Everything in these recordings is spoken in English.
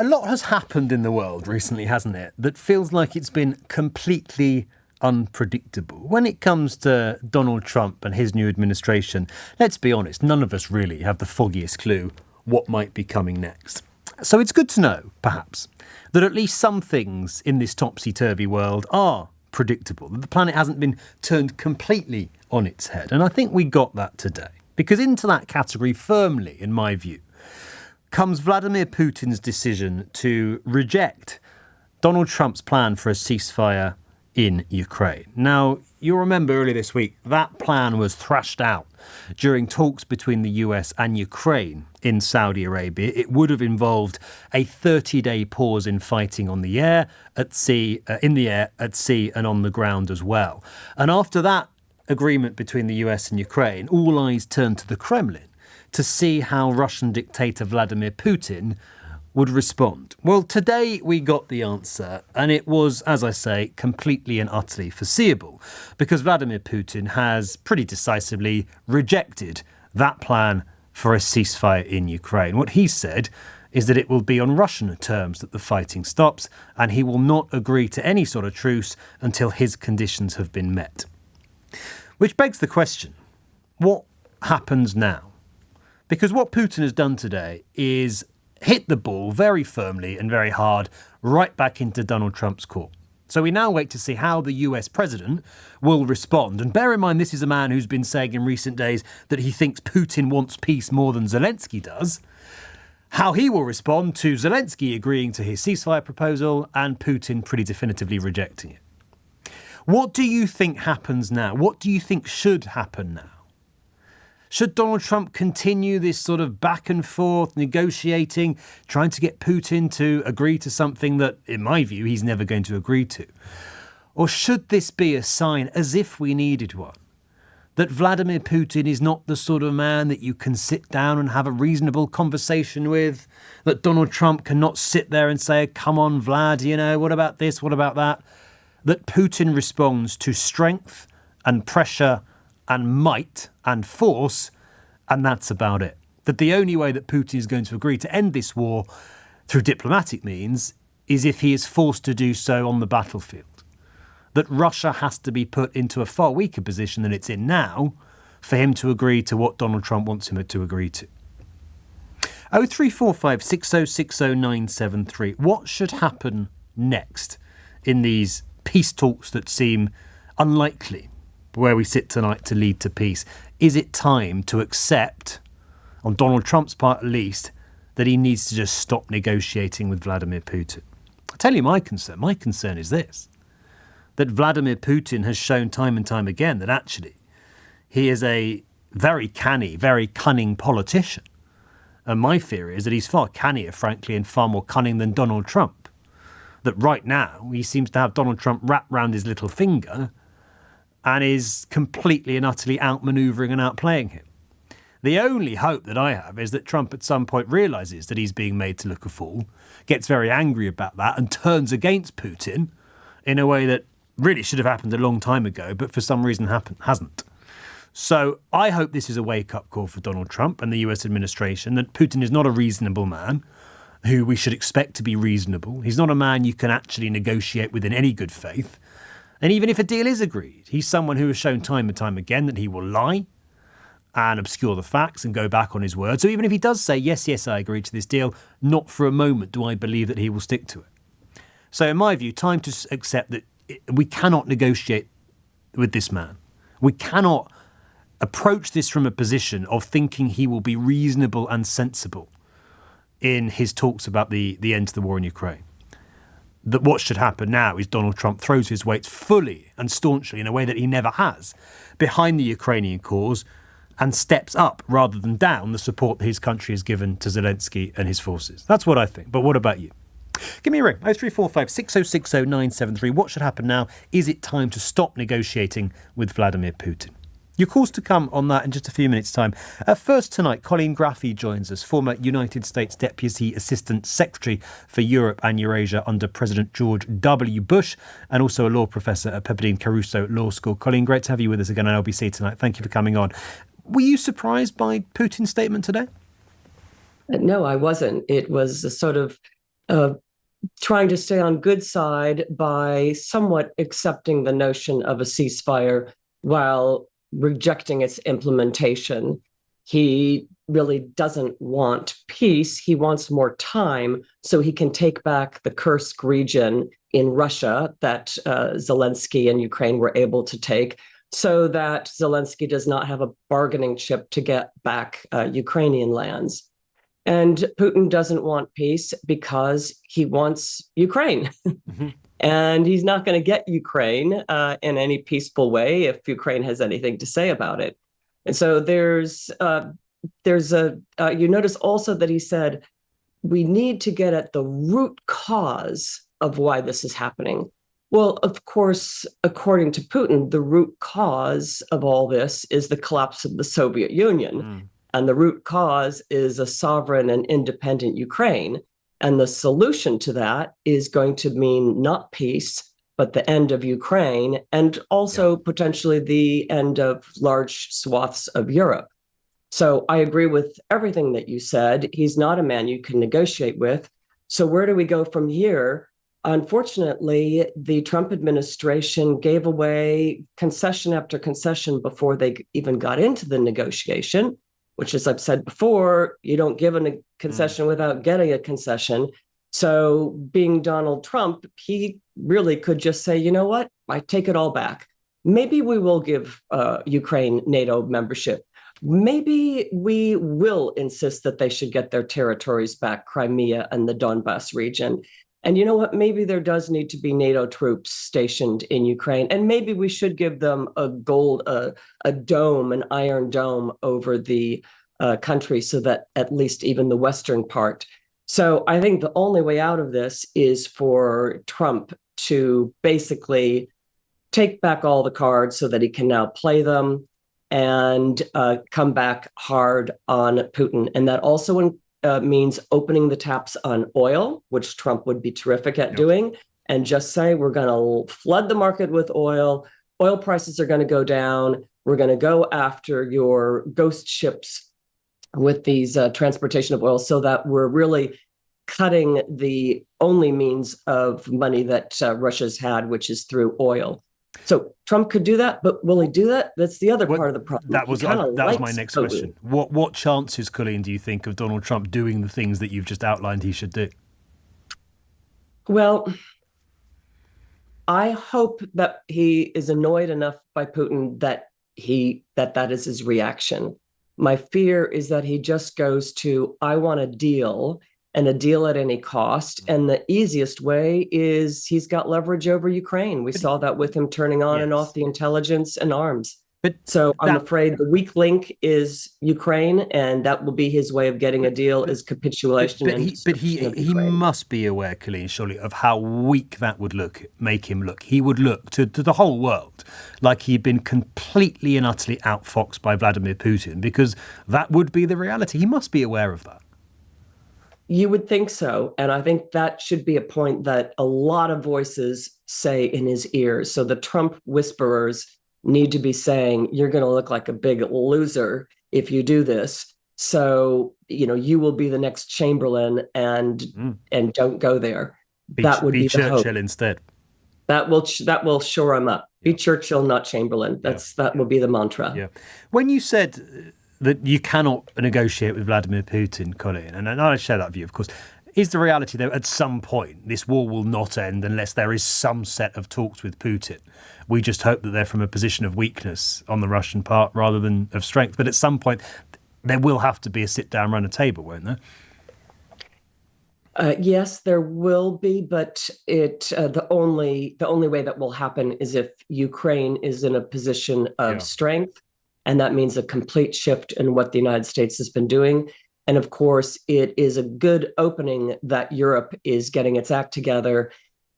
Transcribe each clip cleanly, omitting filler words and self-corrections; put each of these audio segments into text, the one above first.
A lot has happened in the world recently, hasn't it, that feels like it's been completely unpredictable. When it comes to Donald Trump and his new administration, let's be honest, none of us really have the foggiest clue what might be coming next. So it's good to know, perhaps, that at least some things in this topsy-turvy world are predictable, that the planet hasn't been turned completely on its head. And I think we got that today. Because into that category firmly, in my view, comes Vladimir Putin's decision to reject Donald Trump's plan for a ceasefire in Ukraine. Now, you'll remember earlier this week, that plan was thrashed out during talks between the US and Ukraine in Saudi Arabia. It would have involved a 30-day pause in fighting on the air, at sea, in the air, at sea and on the ground as well. And after that agreement between the US and Ukraine, all eyes turned to the Kremlin to see how Russian dictator Vladimir Putin would respond. Well, today we got the answer, and it was, as I say, completely and utterly foreseeable, because Vladimir Putin has pretty decisively rejected that plan for a ceasefire in Ukraine. What he said is that it will be on Russian terms that the fighting stops, and he will not agree to any sort of truce until his conditions have been met. Which begs the question, what happens now? Because what Putin has done today is hit the ball very firmly and very hard right back into Donald Trump's court. So we now wait to see how the US president will respond. And bear in mind, this is a man who's been saying in recent days that he thinks Putin wants peace more than Zelensky does. How he will respond to Zelensky agreeing to his ceasefire proposal and Putin pretty definitively rejecting it. What do you think happens now? What do you think should happen now? Should Donald Trump continue this sort of back and forth negotiating, trying to get Putin to agree to something that, in my view, he's never going to agree to? Or should this be a sign, as if we needed one, that Vladimir Putin is not the sort of man that you can sit down and have a reasonable conversation with, that Donald Trump cannot sit there and say, come on, Vlad, what about this, what about that? That Putin responds to strength and pressure and might and force, and that's about it. That the only way that Putin is going to agree to end this war through diplomatic means is if he is forced to do so on the battlefield. That Russia has to be put into a far weaker position than it's in now for him to agree to what Donald Trump wants him to agree to. 0345 6060 973. What should happen next in these peace talks that seem unlikely, where we sit tonight to lead to peace? Is it time to accept, on Donald Trump's part at least, that he needs to just stop negotiating with Vladimir Putin? I'll tell you my concern. My concern is this, that Vladimir Putin has shown time and time again that actually he is a very canny, very cunning politician. And my fear is that he's far cannier, frankly, and far more cunning than Donald Trump. That right now he seems to have Donald Trump wrapped round his little finger and is completely and utterly outmanoeuvring and outplaying him. The only hope that I have is that Trump at some point realises that he's being made to look a fool, gets very angry about that and turns against Putin in a way that really should have happened a long time ago, but for some reason hasn't. So I hope this is a wake-up call for Donald Trump and the US administration, that Putin is not a reasonable man who we should expect to be reasonable. He's not a man you can actually negotiate with in any good faith. And even if a deal is agreed, he's someone who has shown time and time again that he will lie and obscure the facts and go back on his word. So even if he does say, yes, I agree to this deal, not for a moment do I believe that he will stick to it. So in my view, time to accept that we cannot negotiate with this man. We cannot approach this from a position of thinking he will be reasonable and sensible in his talks about the end to the war in Ukraine. That what should happen now is Donald Trump throws his weight fully and staunchly, in a way that he never has, behind the Ukrainian cause and steps up rather than down the support that his country has given to Zelensky and his forces. That's what I think. But what about you? Give me a ring, 0345 6060 973. What should happen now? Is it time to stop negotiating with Vladimir Putin? Your calls to come on that in just a few minutes' time. First tonight, Colleen Graffy joins us, former United States Deputy Assistant Secretary for Europe and Eurasia under President George W. Bush, and also a law professor at Pepperdine Caruso Law School. Colleen, great to have you with us again on LBC tonight. Thank you for coming on. Were you surprised by Putin's statement today? No, I wasn't. It was a sort of trying to stay on good side by somewhat accepting the notion of a ceasefire while rejecting its implementation. He really doesn't want peace. He wants more time so he can take back the Kursk region in Russia that Zelensky and Ukraine were able to take, so that Zelensky does not have a bargaining chip to get back Ukrainian lands. And Putin doesn't want peace because he wants Ukraine. Mm-hmm. And he's not going to get Ukraine in any peaceful way if Ukraine has anything to say about it. And so you notice also that he said, we need to get at the root cause of why this is happening. Well, of course, according to Putin, the root cause of all this is the collapse of the Soviet Union. Mm. And the root cause is a sovereign and independent Ukraine. And the solution to that is going to mean not peace, but the end of Ukraine, and also potentially the end of large swaths of Europe. So I agree with everything that you said. He's not a man you can negotiate with. So where do we go from here? Unfortunately, the Trump administration gave away concession after concession before they even got into the negotiation, which, as I've said before, you don't give a concession without getting a concession. So being Donald Trump, he really could just say, you know what, I take it all back. Maybe we will give Ukraine NATO membership. Maybe we will insist that they should get their territories back, Crimea and the Donbass region. And you know what? Maybe there does need to be NATO troops stationed in Ukraine. And maybe we should give them a dome, an iron dome over the country so that at least even the western part. So I think the only way out of this is for Trump to basically take back all the cards so that he can now play them and come back hard on Putin. And that also means opening the taps on oil, which Trump would be terrific at doing, and just say, we're going to flood the market with oil. Oil prices are going to go down. We're going to go after your ghost ships with these transportation of oil, so that we're really cutting the only means of money that Russia's had, which is through oil. So Trump could do that, but will he do that? That's the other part of the problem. That was my next question. What chances, Colleen, do you think of Donald Trump doing the things that you've just outlined he should do? Well, I hope that he is annoyed enough by Putin that that is his reaction. My fear is that he just goes to, I want a deal, and a deal at any cost. And the easiest way is he's got leverage over Ukraine. We saw that with him turning on and off the intelligence and arms. So I'm afraid the weak link is Ukraine, and that will be his way of getting a deal, is capitulation. But he must be aware, Colleen, surely, of how weak that would make him look. He would look to the whole world like he'd been completely and utterly outfoxed by Vladimir Putin, because that would be the reality. He must be aware of that. You would think so. And I think that should be a point that a lot of voices say in his ears. So the Trump whisperers need to be saying, you're going to look like a big loser if you do this. So, you will be the next Chamberlain and don't go there. That would be Churchill instead. That will shore him up. Be Churchill, not Chamberlain. That will be the mantra. Yeah. When you said that you cannot negotiate with Vladimir Putin, Colleen, and I share that view, of course, is the reality, though, at some point this war will not end unless there is some set of talks with Putin. We just hope that they're from a position of weakness on the Russian part rather than of strength. But at some point, there will have to be a sit down around a table, won't there? Yes, there will be, but the only way that will happen is if Ukraine is in a position of strength. And that means a complete shift in what the United States has been doing. And of course, it is a good opening that Europe is getting its act together,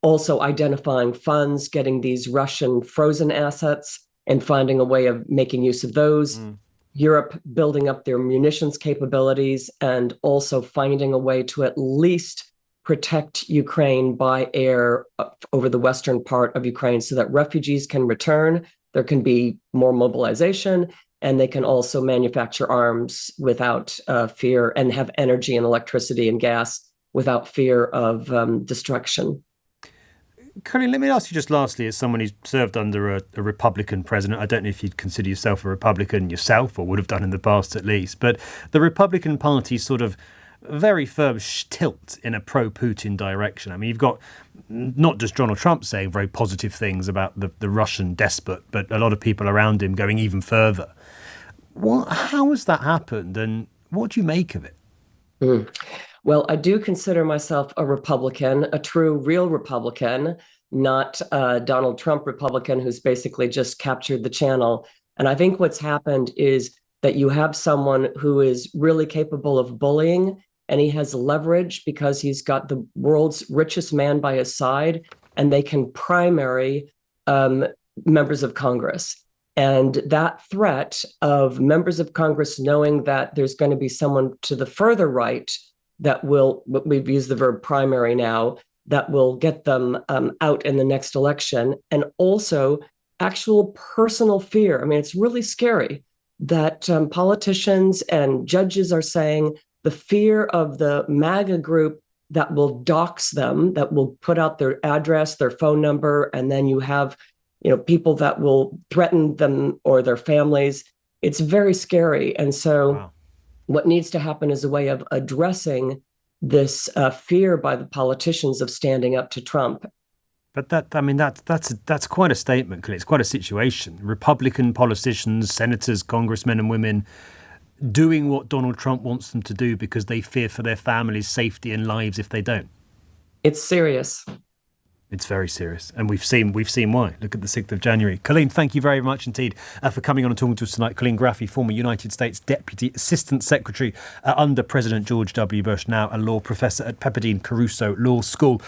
also identifying funds, getting these Russian frozen assets and finding a way of making use of those. Europe building up their munitions capabilities, and also finding a way to at least protect Ukraine by air over the western part of Ukraine so that refugees can return. There can be more mobilization, and they can also manufacture arms without fear and have energy and electricity and gas without fear of destruction. Colleen, let me ask you just lastly, as someone who's served under a Republican president, I don't know if you'd consider yourself a Republican yourself, or would have done in the past at least, but the Republican Party's sort of very firm tilt in a pro-Putin direction. I mean, you've got not just Donald Trump saying very positive things about the Russian despot, but a lot of people around him going even further. How has that happened, and what do you make of it? Well, I do consider myself a Republican, a true, real Republican, not a Donald Trump Republican who's basically just captured the channel. And I think what's happened is that you have someone who is really capable of bullying, and he has leverage because he's got the world's richest man by his side, and they can primary members of Congress. And that threat of members of Congress knowing that there's going to be someone to the further right that will, we've used the verb primary now, that will get them out in the next election, and also actual personal fear. I mean, it's really scary that politicians and judges are saying the fear of the MAGA group that will dox them, that will put out their address, their phone number, and then you have, people that will threaten them or their families. It's very scary. And so wow. What needs to happen is a way of addressing this fear by the politicians of standing up to Trump. But that's quite a statement, Claire. It's quite a situation. Republican politicians, senators, congressmen and women doing what Donald Trump wants them to do because they fear for their families' safety and lives if they don't. It's serious. It's very serious. And we've seen why. Look at the 6th of January. Colleen, thank you very much indeed for coming on and talking to us tonight. Colleen Graffy, former United States Deputy Assistant Secretary under President George W. Bush, now a law professor at Pepperdine Caruso Law School.